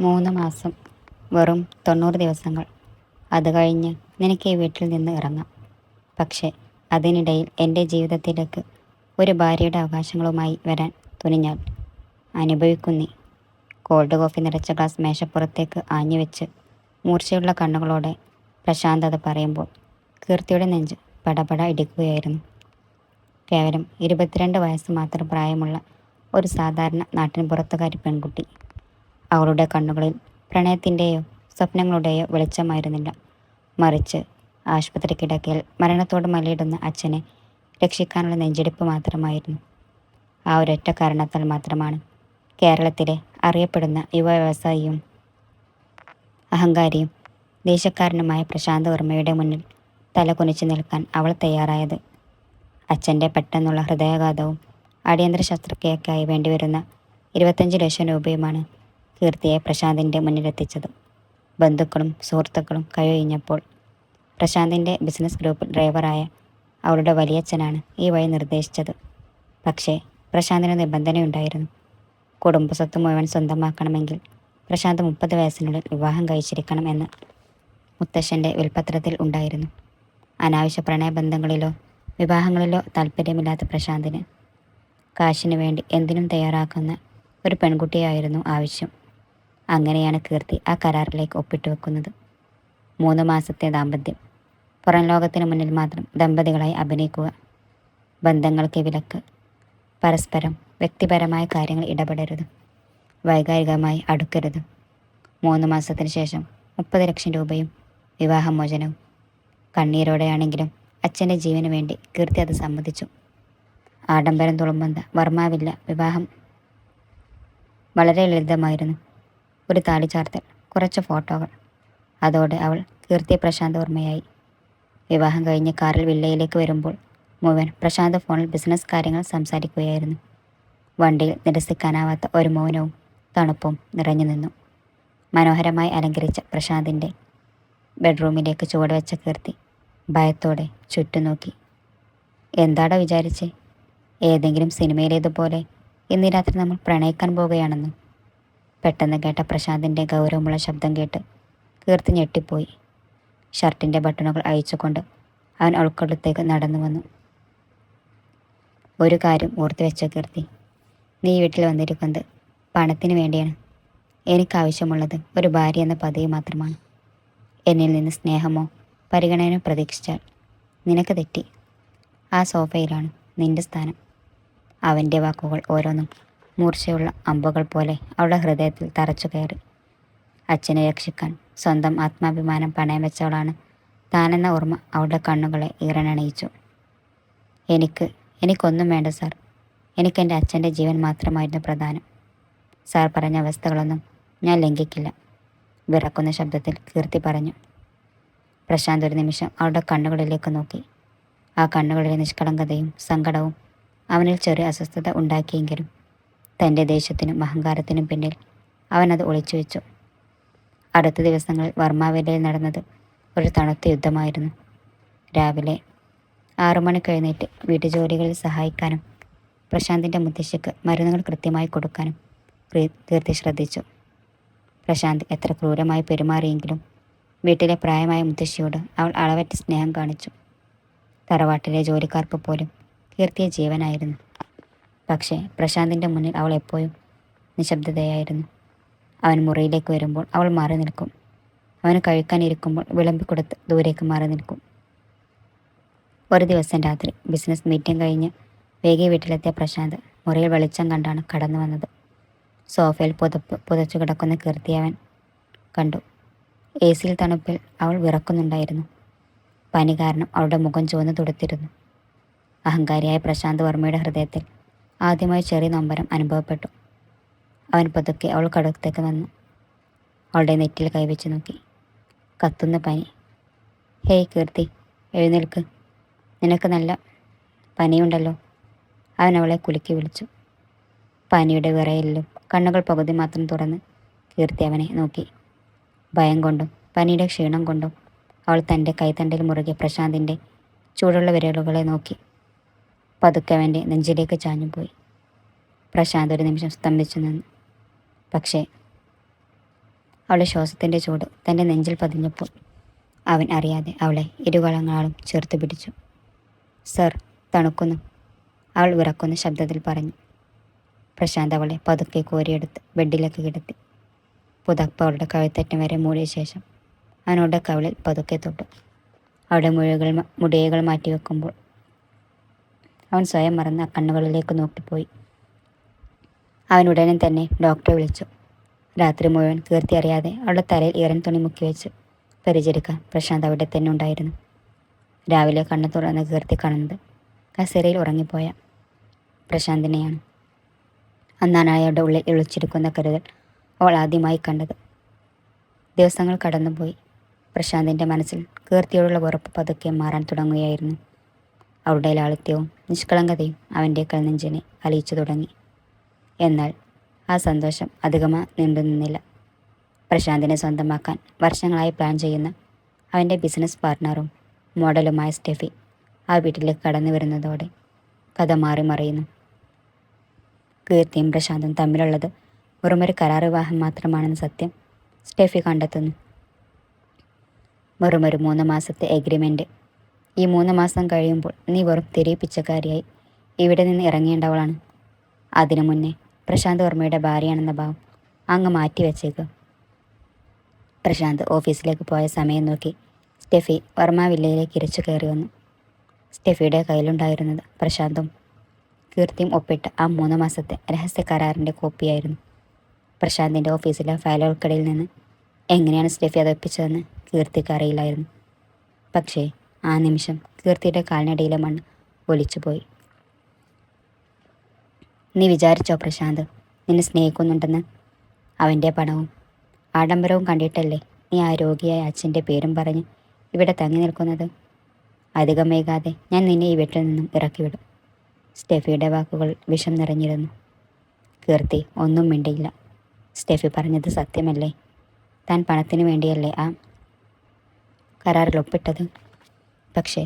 3 മാസം, വെറും 90 ദിവസങ്ങൾ. അത് കഴിഞ്ഞ് നിനക്ക് ഈ വീട്ടിൽ നിന്ന് ഇറങ്ങാം. പക്ഷേ അതിനിടയിൽ എൻ്റെ ജീവിതത്തിലേക്ക് ഒരു ഭാര്യയുടെ അവകാശങ്ങളുമായി വരാൻ തുനിഞ്ഞാൽ അനുഭവിക്കും നീ. കോൾഡ് കോഫി നിറച്ച ഗ്ലാസ് മേശപ്പുറത്തേക്ക് ആഞ്ഞുവെച്ച് മൂർച്ചയുള്ള കണ്ണുകളോടെ പ്രശാന്ത് അത് പറയുമ്പോൾ കീർത്തിയുടെ നെഞ്ച് പടപട ഇടിക്കുകയായിരുന്നു. കേവലം 22 വയസ്സ് മാത്രം പ്രായമുള്ള ഒരു സാധാരണ നാട്ടിൻപുറത്തുകാരി പെൺകുട്ടി. അവളുടെ കണ്ണുകളിൽ പ്രണയത്തിൻ്റെയോ സ്വപ്നങ്ങളുടെയോ വെളിച്ചമായിരുന്നില്ല. മറിച്ച് ആശുപത്രി കിടക്കയിൽ മരണത്തോട് മല്ലിടുന്ന അച്ഛനെ രക്ഷിക്കാനുള്ള നെഞ്ചെടുപ്പ് മാത്രമായിരുന്നു. ആ ഒരൊറ്റ കാരണത്താൽ മാത്രമാണ് കേരളത്തിലെ അറിയപ്പെടുന്ന യുവ വ്യവസായിയും അഹങ്കാരിയും ദേശക്കാരനുമായ പ്രശാന്ത് വർമ്മയുടെ മുന്നിൽ തലകുനിച്ചു നിൽക്കാൻ അവൾ തയ്യാറായത്. അച്ഛൻ്റെ പെട്ടെന്നുള്ള ഹൃദയാഘാതവും അടിയന്തര ശസ്ത്രക്രിയക്കായി വേണ്ടിവരുന്ന 25 ലക്ഷം രൂപയുമാണ് കീർത്തിയെ പ്രശാന്തിൻ്റെ മുന്നിലെത്തിച്ചത്. ബന്ധുക്കളും സുഹൃത്തുക്കളും കൈയൊഴിഞ്ഞപ്പോൾ പ്രശാന്തിൻ്റെ ബിസിനസ് ഗ്രൂപ്പിൽ ഡ്രൈവറായ അവളുടെ വലിയച്ഛനാണ് ഈ വഴി നിർദ്ദേശിച്ചത്. പക്ഷേ പ്രശാന്തിന് നിബന്ധനയുണ്ടായിരുന്നു. കുടുംബസ്വത്ത് മുഴുവൻ സ്വന്തമാക്കണമെങ്കിൽ പ്രശാന്ത് 30 വയസ്സിനുള്ളിൽ വിവാഹം കഴിച്ചിരിക്കണം എന്ന് മുത്തശ്ശൻ്റെ വിൽപ്പത്രത്തിൽ ഉണ്ടായിരുന്നു. അനാവശ്യ പ്രണയബന്ധങ്ങളിലോ വിവാഹങ്ങളിലോ താല്പര്യമില്ലാത്ത പ്രശാന്തിന് കാശിനു വേണ്ടി എന്തിനും തയ്യാറാക്കുന്ന ഒരു പെൺകുട്ടിയായിരുന്നു ആവശ്യം. അങ്ങനെയാണ് കീർത്തി ആ കരാറിലേക്ക് ഒപ്പിട്ട് വെക്കുന്നത്. 3 മാസത്തെ ദാമ്പത്യം. പുറം ലോകത്തിന് മുന്നിൽ മാത്രം ദമ്പതികളായി അഭിനയിക്കുക. ബന്ധങ്ങൾക്ക് വിലക്ക്. പരസ്പരം വ്യക്തിപരമായ കാര്യങ്ങൾ ഇടപെടരുത്. വൈകാരികമായി അടുക്കരുത്. 3 മാസത്തിന് ശേഷം 30 ലക്ഷം രൂപയും വിവാഹമോചനവും. കണ്ണീരോടെയാണെങ്കിലും അച്ഛൻ്റെ ജീവന് വേണ്ടി കീർത്തി അത് സമ്മതിച്ചു. ആഡംബരം തുളുമ്പുന്ന വർമാവില്ല വിവാഹം വളരെ ലളിതമായിരുന്നു. ഒരു താലിചാർത്തൽ, കുറച്ച് ഫോട്ടോകൾ. അതോടെ അവൾ കീർത്തി പ്രശാന്ത് വർമ്മയായി. വിവാഹം കഴിഞ്ഞ് കാറിൽ വില്ലയിലേക്ക് വരുമ്പോൾ മുഴുവൻ പ്രശാന്ത് ഫോണിൽ ബിസിനസ് കാര്യങ്ങൾ സംസാരിക്കുകയായിരുന്നു. വണ്ടിയിൽ നിരസിക്കാനാവാത്ത ഒരു മൗനവും തണുപ്പും നിറഞ്ഞു നിന്നു. മനോഹരമായി അലങ്കരിച്ച പ്രശാന്തിൻ്റെ ബെഡ്റൂമിലേക്ക് ചുവടുവെച്ച കീർത്തി ഭയത്തോടെ ചുറ്റും നോക്കി. എന്താടാ വിചാരിച്ചേ? ഏതെങ്കിലും സിനിമയിലേതുപോലെ ഇന്ന് രാത്രി നമ്മൾ പ്രണയിക്കാൻ പോവുകയാണെന്ന്? പെട്ടെന്ന് കേട്ട പ്രശാന്തിൻ്റെ ഗൗരവമുള്ള ശബ്ദം കേട്ട് കീർത്തി ഞെട്ടിപ്പോയി. ഷർട്ടിൻ്റെ ബട്ടണുകൾ അഴിച്ചുകൊണ്ട് അവൻ അവൾക്കടുത്തേക്ക് നടന്നു വന്നു. ഒരു കാര്യം ഓർത്തു വെച്ച കീർത്തി, നീ വീട്ടിൽ വന്നിരിക്കുന്നത് പണത്തിന് വേണ്ടിയാണ്. എനിക്കാവശ്യമുള്ളത് ഒരു ഭാര്യ എന്ന പദവി മാത്രമാണ്. എന്നിൽ നിന്ന് സ്നേഹമോ പരിഗണനയോ പ്രതീക്ഷിച്ചാൽ നിനക്ക് തെറ്റി. ആ സോഫയിലാണ് നിന്റെ സ്ഥാനം. അവൻ്റെ വാക്കുകൾ ഓരോന്നും മൂർച്ചയുള്ള അമ്പുകൾ പോലെ അവളുടെ ഹൃദയത്തിൽ തറച്ചു കയറി. അച്ഛനെ രക്ഷിക്കാൻ സ്വന്തം ആത്മാഭിമാനം പണയം വെച്ചവളാണ് താനെന്ന ഓർമ്മ അവളുടെ കണ്ണുകളെ ഈറനണിയിച്ചു. എനിക്കൊന്നും വേണ്ട സാർ. എനിക്കെൻ്റെ അച്ഛൻ്റെ ജീവൻ മാത്രമായിരുന്നു പ്രധാനം. സാർ പറഞ്ഞ അവസ്ഥകളൊന്നും ഞാൻ ലംഘിക്കില്ല, വിറക്കുന്ന ശബ്ദത്തിൽ കീർത്തി പറഞ്ഞു. പ്രശാന്ത് ഒരു നിമിഷം അവളുടെ കണ്ണുകളിലേക്ക് നോക്കി. ആ കണ്ണുകളിലെ നിഷ്കളങ്കതയും സങ്കടവും അവനിൽ ചെറിയ അസ്വസ്ഥത ഉണ്ടാക്കിയെങ്കിലും തൻ്റെ ദേഷ്യത്തിനും അഹങ്കാരത്തിനും പിന്നിൽ അവനത് ഒളിച്ചു വെച്ചു. അടുത്ത ദിവസങ്ങളിൽ വർമാവില്ലയിൽ നടന്നത് ഒരു തണുത്ത യുദ്ധമായിരുന്നു. രാവിലെ 6 മണിക്ക് എഴുന്നേറ്റ് വീട്ടുജോലികളിൽ സഹായിക്കാനും പ്രശാന്തിൻ്റെ മുത്തശ്ശിക്ക് മരുന്നുകൾ കൃത്യമായി കൊടുക്കാനും കീർത്തി ശ്രദ്ധിച്ചു. പ്രശാന്ത് എത്ര ക്രൂരമായി പെരുമാറിയെങ്കിലും വീട്ടിലെ പ്രായമായ മുത്തശ്ശിയോട് അവൾ അളവറ്റ സ്നേഹം കാണിച്ചു. തറവാട്ടിലെ ജോലിക്കാർക്ക് പോലും കീർത്തിയെ ജീവനായിരുന്നു. പക്ഷേ പ്രശാന്തിൻ്റെ മുന്നിൽ അവൾ എപ്പോഴും നിശബ്ദതയായിരുന്നു. അവൻ മുറിയിലേക്ക് വരുമ്പോൾ അവൾ മാറി നിൽക്കും. അവന് കഴിക്കാനിരിക്കുമ്പോൾ വിളമ്പിക്കൊടുത്ത് ദൂരേക്ക് മാറി നിൽക്കും. ഒരു ദിവസം രാത്രി ബിസിനസ് മീറ്റിംഗ് കഴിഞ്ഞ് വേഗം വീട്ടിലെത്തിയ പ്രശാന്ത് മുറിയിൽ വെളിച്ചം കണ്ടാണ് കടന്നു വന്നത്. സോഫയിൽ പുതച്ചു കിടക്കുന്ന കീർത്തി അവൻ കണ്ടു. AC തണുപ്പിൽ അവൾ വിറക്കുന്നുണ്ടായിരുന്നു. പനി കാരണം അവളുടെ മുഖം ചുവന്ന് തുടുത്തിരുന്നു. അഹങ്കാരിയായ പ്രശാന്ത് വർമ്മയുടെ ഹൃദയത്തിൽ ആദ്യമായി ചെറിയ നൊമ്പരം അനുഭവപ്പെട്ടു. അവൻ പതുക്കെ അവൾക്കടുത്തേക്ക് വന്നു. അവളുടെ നെറ്റിയിൽ കൈവച്ച് നോക്കി. കത്തുന്ന പനി. ഹേയ് കീർത്തി, എഴുന്നേൽക്ക്, നിനക്ക് നല്ല പനിയുണ്ടല്ലോ. അവൻ അവളെ കുലുക്കി വിളിച്ചു. പനിയുടെ വിറയലിലും കണ്ണുകൾ പകുതി മാത്രം തുറന്ന് കീർത്തി അവനെ നോക്കി. ഭയം കൊണ്ടും പനിയുടെ ക്ഷീണം കൊണ്ടും അവൾ തൻ്റെ കൈത്തണ്ടിൽ മുറുകെ പ്രശാന്തിൻ്റെ ചൂടുള്ള വിരലുകളെ നോക്കി. പതുക്കെ അവൻ്റെ നെഞ്ചിലേക്ക് ചാഞ്ഞുപോയി. പ്രശാന്ത് ഒരു നിമിഷം സ്തംഭിച്ചു നിന്നു. പക്ഷേ അവളുടെ ശ്വാസത്തിൻ്റെ ചൂട് തൻ്റെ നെഞ്ചിൽ പതിഞ്ഞപ്പോൾ അവൻ അറിയാതെ അവളെ ഇരുകളങ്ങളാലും ചേർത്ത് പിടിച്ചു. സർ, തണുക്കുന്നു, അവൾ വിറക്കുന്ന ശബ്ദത്തിൽ പറഞ്ഞു. പ്രശാന്ത് അവളെ പതുക്കെ കോരിയെടുത്ത് ബെഡിലേക്ക് കിടത്തി. പുതപ്പ് അവളുടെ കഴുത്തറ്റം വരെ മൂടിയ ശേഷം അവനോട് കവിളിൽ പതുക്കെ തൊട്ടു. അവളുടെ മുടിയകൾ മാറ്റിവെക്കുമ്പോൾ അവൻ സ്വയം മറന്ന് കണ്ണുകളിലേക്ക് നോക്കിപ്പോയി. അവൻ ഉടനെ തന്നെ ഡോക്ടറെ വിളിച്ചു. രാത്രി മുഴുവൻ കീർത്തി അറിയാതെ അവളുടെ തലയിൽ ഈറൻ തുണി മുക്കി വെച്ച് പരിചരിക്കാൻ പ്രശാന്ത് അവിടെ തന്നെ ഉണ്ടായിരുന്നു. രാവിലെ കണ്ണു തുറന്ന് കീർത്തി കാണുന്നത് കസേരയിൽ ഉറങ്ങിപ്പോയ പ്രശാന്തിനെയാണ്. അന്നാണ് അയാളുടെ ഉള്ളിൽ ഒളിച്ചിരിക്കുന്ന കരുതൽ അവൾ ആദ്യമായി കണ്ടത്. ദിവസങ്ങൾ കടന്നുപോയി. പ്രശാന്തിൻ്റെ മനസ്സിൽ കീർത്തിയോടുള്ള വെറുപ്പ് പതുക്കെ മാറാൻ തുടങ്ങുകയായിരുന്നു. അവളുടെ ലാളിത്യവും നിഷ്കളങ്കതയും അവൻ്റെ കൽനെഞ്ചിനെ അലിയിച്ചു തുടങ്ങി. എന്നാൽ ആ സന്തോഷം അധികമായി നീണ്ടു നിന്നില്ല. പ്രശാന്തിനെ സ്വന്തമാക്കാൻ വർഷങ്ങളായി പ്ലാൻ ചെയ്യുന്ന അവൻ്റെ ബിസിനസ് പാർട്ട്ണറും മോഡലുമായ സ്റ്റെഫി ആ വീട്ടിലേക്ക് കടന്നു വരുന്നതോടെ കഥ മാറി മറിയുന്നു. കീർത്തിയും പ്രശാന്തും തമ്മിലുള്ളത് വെറുമൊരു കരാർ വിവാഹം മാത്രമാണെന്ന സത്യം സ്റ്റെഫി കണ്ടെത്തുന്നു. വെറുമൊരു 3 മാസത്തെ എഗ്രിമെൻറ്റ്. ഈ 3 മാസം കഴിയുമ്പോൾ നീ വെറും തെരുവ് പിച്ചക്കാരിയായി ഇവിടെ നിന്ന് ഇറങ്ങേണ്ടവളാണ്. അതിനു മുന്നേ പ്രശാന്ത് വർമ്മയുടെ ഭാര്യയാണെന്ന ഭാവം അങ്ങ് മാറ്റി വെച്ചേക്ക്. പ്രശാന്ത് ഓഫീസിലേക്ക് പോയ സമയം നോക്കി സ്റ്റെഫി വർമ്മ വില്ലയിലേക്ക് ഇരച്ചു കയറി വന്നു. സ്റ്റെഫിയുടെ കയ്യിലുണ്ടായിരുന്നത് പ്രശാന്തും കീർത്തിയും ഒപ്പിട്ട ആ 3 മാസത്തെ രഹസ്യ കരാറിൻ്റെ കോപ്പിയായിരുന്നു. പ്രശാന്തിൻ്റെ ഓഫീസിലെ ഫയലുകൾക്കിടയിൽ നിന്ന് എങ്ങനെയാണ് സ്റ്റെഫി അത് ഒപ്പിച്ചതെന്ന് കീർത്തിക്ക് അറിയില്ലായിരുന്നു. പക്ഷേ ആ നിമിഷം കീർത്തിയുടെ കാലിനടിയിലെ മണ്ണ് ഒലിച്ചുപോയി. നീ വിചാരിച്ചോ പ്രശാന്ത് നിന്നെ സ്നേഹിക്കുന്നുണ്ടെന്ന്? അവൻ്റെ പണവും ആഡംബരവും കണ്ടിട്ടല്ലേ നീ ആ രോഗിയായ അച്ഛൻ്റെ പേരും പറഞ്ഞ് ഇവിടെ തങ്ങി നിൽക്കുന്നത്? അധികം വൈകാതെ ഞാൻ നിന്നെ ഈ വീട്ടിൽ നിന്നും ഇറക്കിവിടും. സ്റ്റെഫിയുടെ വാക്കുകൾ വിഷം നിറഞ്ഞിരുന്നു. കീർത്തി ഒന്നും മിണ്ടിയില്ല. സ്റ്റെഫി പറഞ്ഞത് സത്യമല്ലേ? താൻ പണത്തിന് വേണ്ടിയല്ലേ ആ കരാറിൽ ഒപ്പിട്ടത്? പക്ഷേ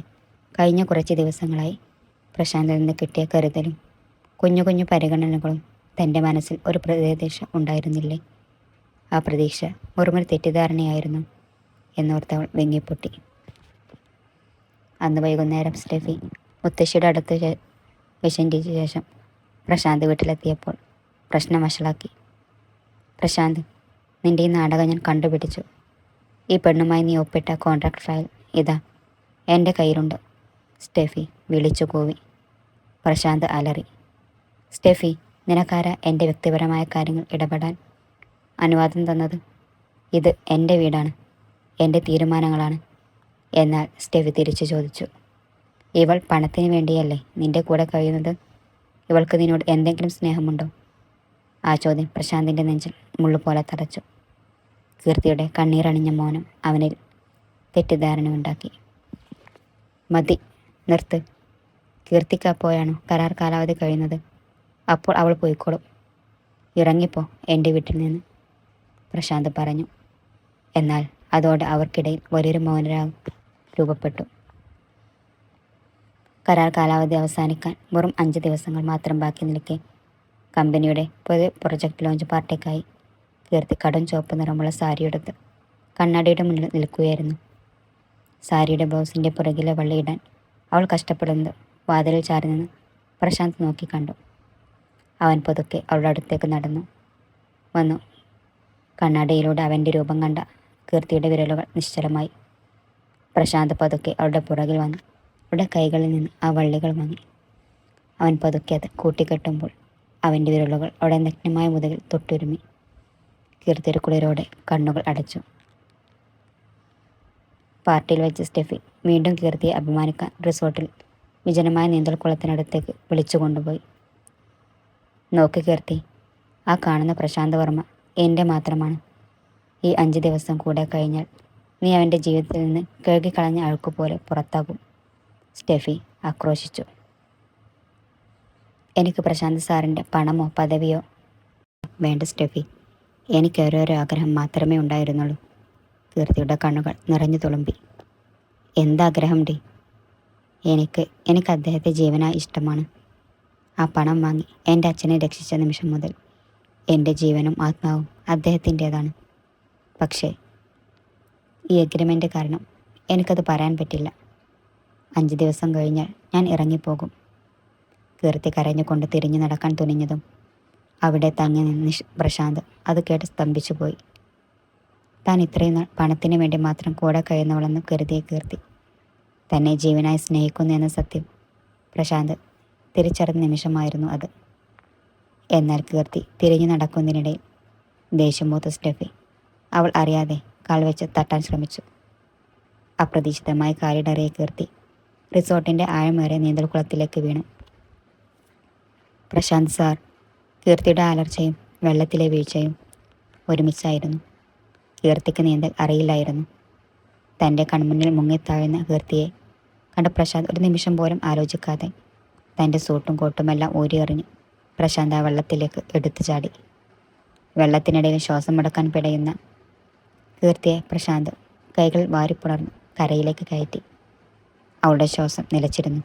കഴിഞ്ഞ കുറച്ച് ദിവസങ്ങളായി പ്രശാന്തിൽ നിന്ന് കിട്ടിയ കരുതലും കുഞ്ഞു കുഞ്ഞു പരിഗണനകളും തൻ്റെ മനസ്സിൽ ഒരു പ്രതീക്ഷ ഉണ്ടായിരുന്നില്ലേ? ആ പ്രതീക്ഷ വെറുമൊരു തെറ്റിദ്ധാരണയായിരുന്നു എന്നോർത്തവൾ വെങ്ങിപ്പൊട്ടി. അന്ന് വൈകുന്നേരം സ്റ്റെഫി മുത്തശ്ശിയുടെ അടുത്ത് വിശന്റിച്ച ശേഷം പ്രശാന്ത് വീട്ടിലെത്തിയപ്പോൾ പ്രശ്നം വഷളാക്കി. പ്രശാന്ത്, നിൻ്റെ ഈ നാടകം ഞാൻ കണ്ടുപിടിച്ചു. ഈ പെണ്ണുമായി നീ ഒപ്പിട്ട കോൺട്രാക്ട് ഫയൽ ഇതാ എൻ്റെ കയ്യിലുണ്ട്. സ്റ്റെഫി വിളിച്ചു കൂവി. പ്രശാന്ത് അലറി. സ്റ്റെഫി, നിനക്കാരാ എൻ്റെ വ്യക്തിപരമായ കാര്യങ്ങൾ ഇടപെടാൻ അനുവാദം തന്നത്? ഇത് എൻ്റെ വീടാണ്, എൻ്റെ തീരുമാനങ്ങളാണ്. എന്നാൽ സ്റ്റെഫി തിരിച്ചു ചോദിച്ചു, ഇവൾ പണത്തിന് വേണ്ടിയല്ലേ നിൻ്റെ കൂടെ കഴിയുന്നത്? ഇവൾക്ക് നിന്നോട് എന്തെങ്കിലും സ്നേഹമുണ്ടോ? ആ ചോദ്യം പ്രശാന്തിൻ്റെ നെഞ്ചിൽ മുള്ളുപോലെ തറച്ചു. കീർത്തിയുടെ കണ്ണീരണിഞ്ഞ മൗനം അവനിൽ തെറ്റിദ്ധാരണയുണ്ടാക്കി. മതി, നിർത്ത്. കീർത്തിക്ക് അപ്പോഴാണോ കരാർ കാലാവധി കഴിയുന്നത്? അപ്പോൾ അവൾ പോയിക്കോളും. ഇറങ്ങിപ്പോ എൻ്റെ വീട്ടിൽ നിന്ന്, പ്രശാന്ത് പറഞ്ഞു. എന്നാൽ അതോടെ അവർക്കിടയിൽ വലിയൊരു മൗനരാഗം രൂപപ്പെട്ടു. കരാർ കാലാവധി അവസാനിക്കാൻ വെറും 5 ദിവസങ്ങൾ മാത്രം ബാക്കി നിൽക്കെ കമ്പനിയുടെ പുതിയ പ്രൊജക്ട് ലോഞ്ച് പാർട്ടിക്കായി കീർത്തി കടും ചുവപ്പ് നിറമുള്ള സാരിയെടുത്ത് കണ്ണാടിയുടെ മുന്നിൽ നിൽക്കുകയായിരുന്നു. സാരിയുടെ ബ്ലൗസിൻ്റെ പുറകിലെ വള്ളിയിടാൻ അവൾ കഷ്ടപ്പെടുന്നത് വാതിലിൽ ചാരി നിന്ന് പ്രശാന്ത് നോക്കിക്കണ്ടു. അവൻ പതുക്കെ അവളുടെ അടുത്തേക്ക് നടന്നു വന്നു. കണ്ണാടിയിലൂടെ അവൻ്റെ രൂപം കണ്ട കീർത്തിയുടെ വിരലുകൾ നിശ്ചലമായി. പ്രശാന്ത് പതുക്കെ അവളുടെ പുറകിൽ വന്നു അവളുടെ കൈകളിൽ നിന്ന് ആ വള്ളികൾ വാങ്ങി. അവൻ പതുക്കെ അത് കൂട്ടിക്കെട്ടുമ്പോൾ അവൻ്റെ വിരലുകൾ അവിടെ നഗ്നമായ മുതുകിൽ തൊട്ടുരുമി. കീർത്തി ഒരു കുളിരോടെ കണ്ണുകൾ അടച്ചു. പാർട്ടിയിൽ വെച്ച് സ്റ്റെഫി വീണ്ടും കീർത്തിയെ അഭിമാനിക്കാൻ റിസോർട്ടിൽ വിജനമായ നീന്തൽക്കുളത്തിനടുത്തേക്ക് വിളിച്ചു കൊണ്ടുപോയി. നോക്ക് കീർത്തി, ആ കാണുന്ന പ്രശാന്ത് വർമ്മ എൻ്റെ മാത്രമാണ്. ഈ 5 ദിവസം കൂടെ കഴിഞ്ഞാൽ നീ അവൻ്റെ ജീവിതത്തിൽ നിന്ന് കഴുകിക്കളഞ്ഞ അഴുക്കുപോലെ പുറത്താകും. സ്റ്റെഫി ആക്രോശിച്ചു. എനിക്ക് പ്രശാന്ത് സാറിൻ്റെ പണമോ പദവിയോ വേണ്ട സ്റ്റെഫി. എനിക്ക് ഓരോരോ ആഗ്രഹം മാത്രമേ ഉണ്ടായിരുന്നുള്ളൂ. കീർത്തിയുടെ കണ്ണുകൾ നിറഞ്ഞു തുളുമ്പി. എന്താഗ്രഹം ഡി? എനിക്ക് അദ്ദേഹത്തെ ജീവനായി ഇഷ്ടമാണ്. ആ പണം വാങ്ങി എൻ്റെ അച്ഛനെ രക്ഷിച്ച നിമിഷം മുതൽ എൻ്റെ ജീവനും ആത്മാവും അദ്ദേഹത്തിൻ്റേതാണ്. പക്ഷേ ഈ എഗ്രിമെൻ്റ് കാരണം എനിക്കത് പറയാൻ പറ്റില്ല. 5 ദിവസം കഴിഞ്ഞാൽ ഞാൻ ഇറങ്ങിപ്പോകും. കീർത്തി കരഞ്ഞുകൊണ്ട് തിരിഞ്ഞു നടക്കാൻ തുനിഞ്ഞതും അവിടെ തങ്ങി നിന്ന് പ്രശാന്ത് അത് കേട്ട് സ്തംഭിച്ചു പോയി. താൻ ഇത്രയും നാൾ പണത്തിന് വേണ്ടി മാത്രം കൂടെ കഴിയുന്നവളെന്ന് കരുതിയ കീർത്തി തന്നെ ജീവനായി സ്നേഹിക്കുന്നു എന്ന സത്യം പ്രശാന്ത് തിരിച്ചറിഞ്ഞ നിമിഷമായിരുന്നു അത്. എന്നാൽ കീർത്തി തിരിഞ്ഞു നടക്കുന്നതിനിടയിൽ ദേഷ്യം മൂത്ത സ്റ്റെഫി അവൾ അറിയാതെ കാൽ വെച്ച് തട്ടാൻ ശ്രമിച്ചു. അപ്രതീക്ഷിതമായി കാലിടറിയ കീർത്തി റിസോർട്ടിൻ്റെ ആഴമേറിയ നീന്തൽക്കുളത്തിലേക്ക് വീണു. പ്രശാന്ത് സാർ. കീർത്തിയുടെ അലർച്ചയും വെള്ളത്തിലെ വീഴ്ചയും ഒരുമിച്ചായിരുന്നു. കീർത്തിക്ക് നീന്തൽ അറിയില്ലായിരുന്നു. തൻ്റെ കൺമുന്നിൽ മുങ്ങിത്താഴുന്ന കീർത്തിയെ കണ്ട പ്രശാന്ത് ഒരു നിമിഷം പോലും ആലോചിക്കാതെ തൻ്റെ സൂട്ടും കോട്ടുമെല്ലാം ഊരിയെറിഞ്ഞ് പ്രശാന്ത് ആ വെള്ളത്തിലേക്ക് എടുത്തു ചാടി. വെള്ളത്തിനിടയിൽ ശ്വാസം മുടക്കാൻ പിടയുന്ന കീർത്തിയെ പ്രശാന്ത് കൈകൾ വാരിപ്പുണർന്ന് കരയിലേക്ക് കയറ്റി. അവളുടെ ശ്വാസം നിലച്ചിരുന്നു.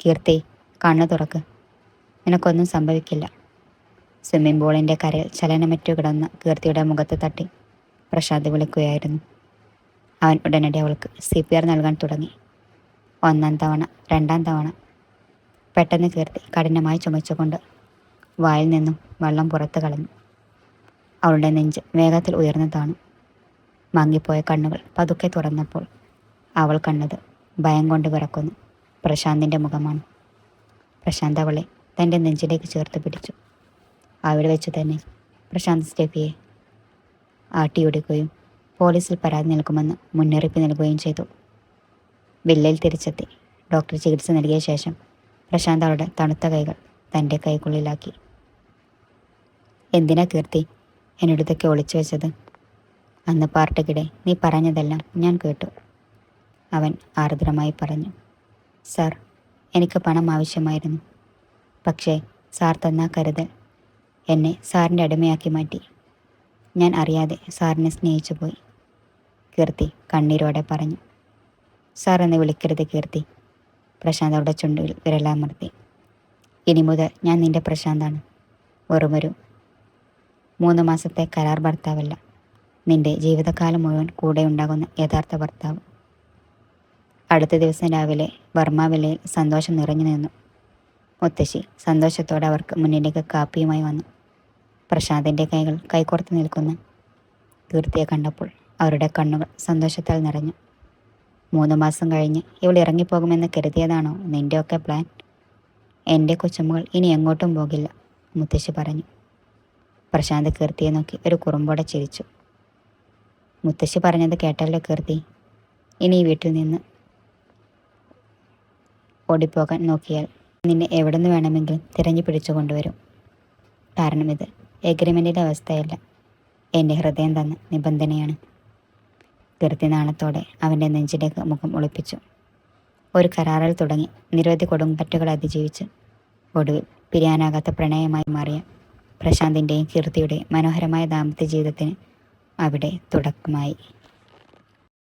കീർത്തി, കണ്ണു തുറക്ക്, നിനക്കൊന്നും സംഭവിക്കില്ല. സ്വിമ്മിംഗ് പൂളിൻ്റെ കരയിൽ ചലനമറ്റു കിടന്ന കീർത്തിയുടെ മുഖത്ത് തട്ടി പ്രശാന്ത് വിളിക്കുകയായിരുന്നു. അവൻ ഉടനടി അവൾക്ക് CPR നൽകാൻ തുടങ്ങി. 1-ാം തവണ, 2-ാം തവണ. പെട്ടെന്ന് കീർത്തി കഠിനമായി ചുമച്ചുകൊണ്ട് വായിൽ നിന്നും വെള്ളം പുറത്തു കളഞ്ഞു. അവളുടെ നെഞ്ച് വേഗത്തിൽ ഉയർന്നു താണു. മങ്ങിപ്പോയ കണ്ണുകൾ പതുക്കെ തുറന്നപ്പോൾ അവൾ കണ്ടത് ഭയം കൊണ്ട് വിറക്കുന്നു പ്രശാന്തിൻ്റെ മുഖമാണ്. പ്രശാന്ത് അവളെ തൻ്റെ നെഞ്ചിലേക്ക് ചേർത്ത് പിടിച്ചു. അവിടെ വെച്ച് തന്നെ പ്രശാന്ത് സ്റ്റെഫിയെ ആട്ടിയൊടിക്കുകയും പോലീസിൽ പരാതി നൽകുമെന്ന് മുന്നറിയിപ്പ് നൽകുകയും ചെയ്തു. വില്ലയിൽ തിരിച്ചെത്തി ഡോക്ടർ ചികിത്സ നൽകിയ ശേഷം പ്രശാന്ത് അവളുടെ തണുത്ത കൈകൾ തൻ്റെ കൈക്കുള്ളിലാക്കി. എന്തിനാ കീർത്തി എന്നോടിതൊക്കെ ഒളിച്ചു വെച്ചത്? അന്ന് പാർട്ടിക്കിടെ നീ പറഞ്ഞതെല്ലാം ഞാൻ കേട്ടു. അവൻ ആർദ്രമായി പറഞ്ഞു. സാർ, എനിക്ക് പണം ആവശ്യമായിരുന്നു. പക്ഷേ സാർ തന്ന കരുതൽ എന്നെ സാറിൻ്റെ അടിമയാക്കി മാറ്റി. ഞാൻ അറിയാതെ സാറിനെ സ്നേഹിച്ചു പോയി. കീർത്തി കണ്ണീരോടെ പറഞ്ഞു. സാർ എന്ന് വിളിക്കരുത് കീർത്തി. പ്രശാന്ത് അവളുടെ ചുണ്ടിൽ വിരലാമർത്തി. ഇനി മുതൽ ഞാൻ നിൻ്റെ പ്രശാന്താണ്. വെറുമൊരു 3 മാസത്തെ കരാർ ഭർത്താവല്ല, നിൻ്റെ ജീവിതകാലം മുഴുവൻ കൂടെ ഉണ്ടാകുന്ന യഥാർത്ഥ ഭർത്താവ്. അടുത്ത ദിവസം രാവിലെ വർമ്മ വില്ലയിൽ സന്തോഷം നിറഞ്ഞു നിന്നു. മുത്തശ്ശി സന്തോഷത്തോടെ അവർക്ക് മുന്നിലേക്ക് കാപ്പിയുമായി വന്നു. പ്രശാന്തിൻ്റെ കൈകൾ കൈകോർത്ത് നിൽക്കുന്ന കീർത്തിയെ കണ്ടപ്പോൾ അവരുടെ കണ്ണുകൾ സന്തോഷത്താൽ നിറഞ്ഞു. 3 മാസം കഴിഞ്ഞ് ഇവൾ ഇറങ്ങിപ്പോകുമെന്ന് കരുതിയതാണോ നിൻ്റെയൊക്കെ പ്ലാൻ? എൻ്റെ കൊച്ചുമകൾ ഇനി എങ്ങോട്ടും പോകില്ല, മുത്തശ്ശി പറഞ്ഞു. പ്രശാന്ത് കീർത്തിയെ നോക്കി ഒരു കുറുമ്പോടെ ചിരിച്ചു. മുത്തശ്ശി പറഞ്ഞത് കേട്ടല്ലോ കീർത്തി. ഇനി ഈ വീട്ടിൽ നിന്ന് ഓടിപ്പോകാൻ നോക്കിയാൽ നിന്നെ എവിടെ നിന്ന് വേണമെങ്കിലും തിരഞ്ഞു പിടിച്ചു കൊണ്ടുവരും. കാരണം ഇത് എഗ്രിമെൻറ്റിൻ്റെ അവസ്ഥയല്ല, എൻ്റെ ഹൃദയം തന്ന നിബന്ധനയാണ്. കീർത്തി നാണത്തോടെ അവൻ്റെ നെഞ്ചിലേക്ക് മുഖം ഒളിപ്പിച്ചു. ഒരു കരാറിൽ തുടങ്ങി നിരവധി കൊടുങ്കാറ്റുകൾ അതിജീവിച്ച് ഒടുവിൽ പിരിയാനാകാത്ത പ്രണയമായി മാറിയ പ്രശാന്തിൻ്റെയും കീർത്തിയുടെയും മനോഹരമായ ദാമ്പത്യ ജീവിതത്തിന് അവിടെ തുടക്കമായി.